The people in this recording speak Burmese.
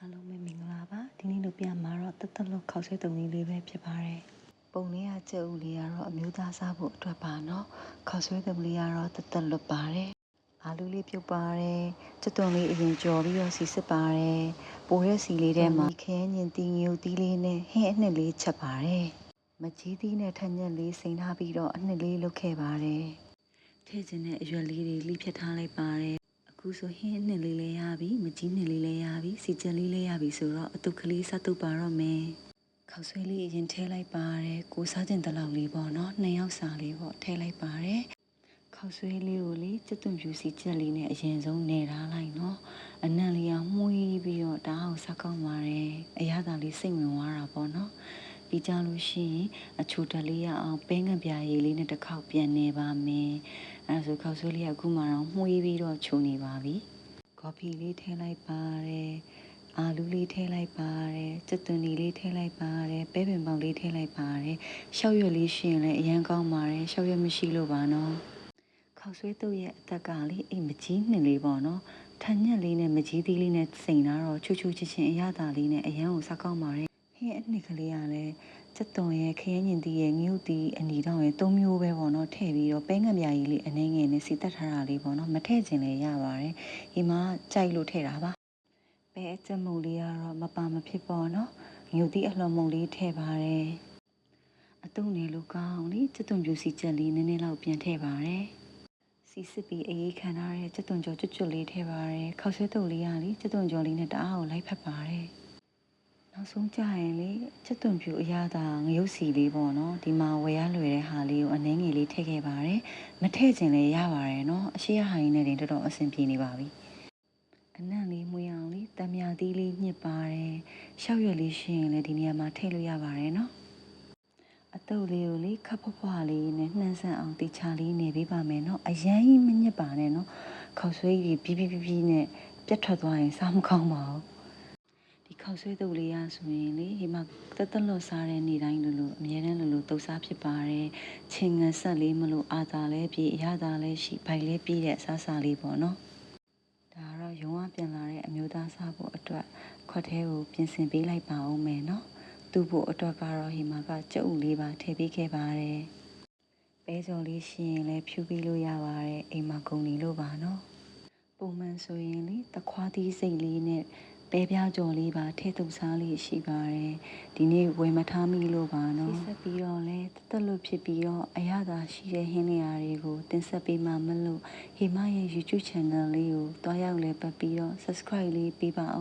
အားလုံးပဲမင်္ဂလာပါဒီနေ့လိုပြန်မှာတော့တက်လို့ခောက်ဆွဲတုံလေးပဲဖြစ်ပါတယ်ပုံလေးကကြက်ဥလေးကတော့အမျိုးသားစားဖို့အတွက်ပါเนาะခောက်ဆွဲတုံလေးကတော့တက်လွတ်ပါတယ်အာလူလေးပြုတ်ပါတယ်ကြက်သွန်လေးအရင်ကြော်ပြီးတော့စီစစ်ပါတယ်ပိုတဲ့စီလေးထဲမှာခဲညင်တီငြူတီလေးနဲ့ဟင်းအနှစ်လေးချက်ပါတယ်မကြီးသီးနဲ့ထက်ညက်လေးစိန်ထားပြီးတော့အနှစ်လေးလုပ်ခဲ့ပါတယ်ထည့်ခြင်းနဲ့အရွက်လေးတွေလိဖြတ်ထားလိုက်ပါတယ်အခုဆိုဟင်းနှစ်လေးလည်းရပြီမကြီးနှစ်လေးလည်းရပြီစီကြက်လေးလည်းရပြီဆိုတော့အတုကလေးစတုပ်ပါတော့မယ်ခောက်ဆွဲလေးအရင်ထည့်လိုက်ပါတယ်ကိုစားခြင်းတလောက်လေးပေါ့နော်2ယောက်စာလေးပေါ့ထည့်လိုက်ပါတယ်ခောက်ဆွဲလေးကိုလေကျွတ်သွန်ပြူစီကြက်လေးနဲ့အရင်ဆုံးနေထားလိုက်နော်အနံ့လေးကမှုီးပြီးတော့ဒါအောင်စားကောင်းပါတယ်အရသာလေးစိတ်ဝင်သွားတာပေါ့နော်ပြီးကြလို့ရှိရင်အချိုတက်လေးရအောင်ပဲငပြာရည်လေးနဲ့တစ်ခေါက်ပြန်နေပါမယ်အဲဒါဆိုခောက်ဆွဲလေးကအခုမှတော့မှုီးပြီးတော့ချိုနေပါပြီကော်ဖီလေးထည့်လိုက်ပါတယ်အာလူလေးထည့်လိုက်ပါတယ်ကျွတ်သွန်လေးထည့်လိုက်ပါတယ်ပဲပင်ပေါင်လေးထည့်လိုက်ပါတယ်ရှောက်ရွက်လေးရှင်လည်းအရန်ကောင်းပါတယ်ရှောက်ရွက်မရှိလို့ပါနော်ခောက်ဆွဲတုပ်ရဲ့အသက်ကလေးအိမ်မကြီးနှစ်လေးပေါ့နော်ထန်ညက်လေးနဲ့မကြီးသီးလေးနဲ့စိန်လာတော့ချူချူချင်းချင်းအရသာလေးနဲ့အရန်ကိုစားကောင်းပါတယ်ဟင်းအနှစ်ကလေးကလည်းကျက်သွန်ရဲ့ခရမ်းညင်တီးရဲ့ငြုတ်တီးအနီတောင်ရဲ့၃မျိုးပဲပေါ့နော်ထည့်ပြီးတော့ပဲငမြာကြီးလေးအနေငယ်နဲ့စီတက်ထားတာလေးပေါ့နော်မထည့်ခြင်းလည်းရပါတယ်ဒီမှာကြိုက်လို့ထည့်တာပါပဲအကျမုံလေးကတော့မပါမဖြစ်ပေါ့နော်ငြုတ်တီးအလှမုံလေးထည့်ပါတယ်အတုံးနေလို့ကောင်းလေကျက်သွန်ပြူစီချက်လေးနည်းနည်းလောက်ပြန်ထည့်ပါတယ်စီစစ်ပြီးအေးခံထားတဲ့ကျက်သွန်ကြော်ကျွတ်ကျွတ်လေးထည့်ပါတယ်ခောက်ဆွဲတုပ်လေးကလေကျက်သွန်ကြော်လေးနဲ့တအားကိုလိုက်ဖက်ပါတယ်နောက်ဆုံးကြရင်လေချက်သွန်ပြူအရသာငရုတ်စီလေးပေါ့နော်ဒီမှာဝယ်ရလွယ်တဲ့ဟာလေးကိုအနှင်းငယ်လေးထည့်ခဲ့ပါတယ်မထည့်ခြင်းလည်းရပါတယ်နော်အရှိရဟာရင်းနဲ့တင်တော်တော်အဆင်ပြေနေပါပြီအနံ့လေးမွေးအောင်လေတံမြာသီးလေးညှစ်ပါတယ်ရှောက်ရွက်လေးရှင်ရင်လည်းဒီနေရာမှာထည့်လို့ရပါတယ်နော်အတုပ်လေးကိုလေခပ်ဖွားဖွားလေးနဲ့နှမ်းဆန်းအောင်တေချာလေးနေပေးပါမယ်နော်အရန်ကြီးမညစ်ပါနဲ့နော်ခောက်ဆွဲကြီးပြီးနဲ့ပြတ်ထွက်သွားရင်စားမကောင်းပါဘူးဒီခောက်ဆွဲတုပ်လေးရဆိုရင်လေဒီမှာတက်လွတ်စားတဲ့နေတိုင်းလို့အများတန်းလို့တုပ်စားဖြစ်ပါတယ်ချင်းငန်ဆက်လေးမလို့အာသာလဲပြေအရသာလဲရှိဘိုင်လဲပြေးတဲ့အစားစားလေးပေါ့နော်ဒါကတော့ရုံးကပြန်လာတဲ့အမျိုးသားစားဖို့အတွက်ခွက်သေးကိုပြင်ဆင်ပေးလိုက်ပါဦးမယ်နော်သူ့ဖို့အတွက်ကတော့ဟိမှာကကြက်ဥလေးပါထည့်ပေးခဲ့ပါတယ်ပဲစော်လေးရှင်ရင်လည်းဖြူပေးလို့ရပါတယ်အိမ်မှာကုန်နေလို့ပါနော်ပုံမှန်ဆိုရင်လေတခွားသီးစိတ်လေးနဲ့ပဲပြားကြော်လေးပါထည့်သွပ်စားလေးရှိပါတယ်ဒီနေ့ဝယ်မထားမိလို့ပါနော်ဆက်ပြီးတော့လဲတက်လို့ဖြစ်ပြီးတော့အရသာရှိတဲ့ဟင်းလျာတွေကိုတင်ဆက်ပေးမှမလို့ဟိမရဲ့ YouTube channel လေးကိုတွားရောက်လဲပတ်ပြီးတော့ subscribe လေးပေးပါအောင်